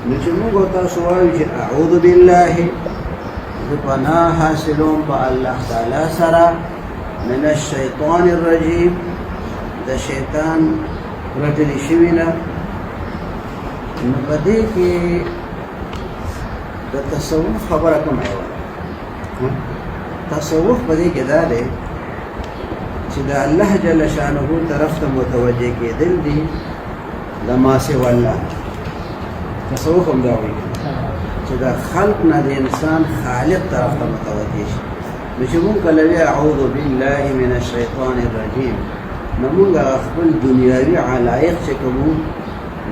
نو چې موږ تاسو وایو چې اعوذ بالله زه پناه حاصلوم په الله تعالی سره من الشیطان الرجیم د شیطان رټلی شوي نه. نو په دې کې د تصوف خبره کومه وه. تصوف په دې کې دا دی چې د الله جل شانه طرف ته متوجه کېدل دي د ما سوى الله. تصوف هم دا وایي چې د خلق نه د انسان خالق طرف ته متوجه شي. نو چې مونږ کله وایو اعوذ بالله من الشیطان الرجیم نو مونږ خپل دنیاوي علایق چې کوو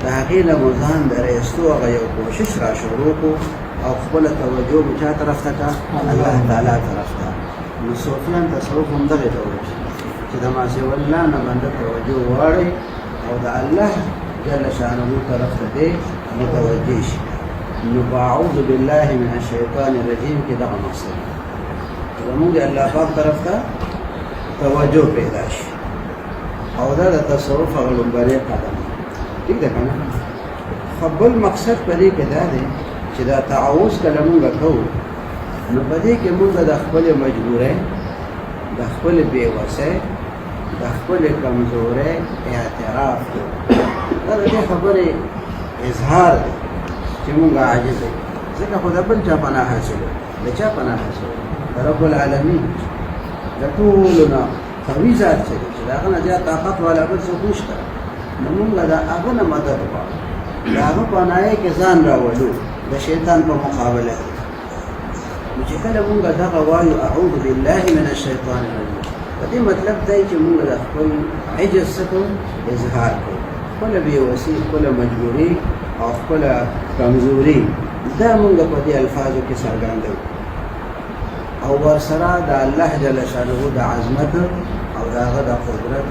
د هغې نه مو ځان د رایستو هغه یو کوشش را شروع کړو او خپله توجه مو چا طرف ته کړه؟ الله تعالی طرف ته. نو صوفیان تصوف هم دغې ته وایي چې د ما سوى الله نه بنده توجه واړوي او د الله جل شانه طرف ته دی متوجه شي. نو اعوذ بالله من الشیطان الرجیم کې دغه مقصد زموږ د الله پاک طرف ته توجه پیدا شي او دا د تصوف هغه لومړی قدم دی. ټیک ده که نه؟ خو بل مقصد په دې کې دا دی چې دا تعوذ کله مونږ کوو نو په دې کې مونږ د خپلې مجبورۍ د خپلې بېوسۍ د خپلې کمزورۍ اعتراف کوو. دا د دې خبرې اظهار دی چې مونږ عاجز یو. ځکه خو د بل چا پناه حاصلوو. د چا پناه حاصلوو؟ د رب العالمین. د ټولو نه قوي ذات چې دی چې د هغه نه زیات طاقت والا بل څوک نشته. نو مونږ د هغه نه مدد غواړو. د هغه پناهۍ کې ځان راولو د شیطان په مقابله کې. نو چې کله مونږ دغه وایو اعوذ بالله من الشیطان الرجیم په دې مطلب دی چې مونږ د خپل عجز څه کوو؟ اظهار کوو. خپله بېوسي، خپله مجبوري او خپله کمزوري دا مونږ په دې الفاظو کې څرګندوو او ورسره د الله جل شانه د عظمت او د هغه د قدرت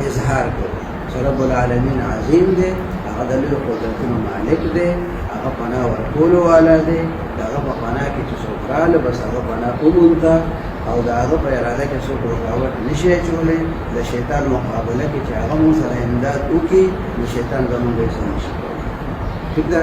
اظهار کوو چې رب العالمین عظیم دی، هغه د لویو قدرتونو مالک دی، هغه پناه ورکولو والا دی. د هغه په پناه کې چې څوک راله بس هغه پناه ومونده او د هغه په اراده کې څوک رکاوټ نشي اچولی. د شیطان مقابله کې چې هغه مونږ سره امداد وکړي نو شیطان زمونږ هېڅ نشي کولی. ټیک ده؟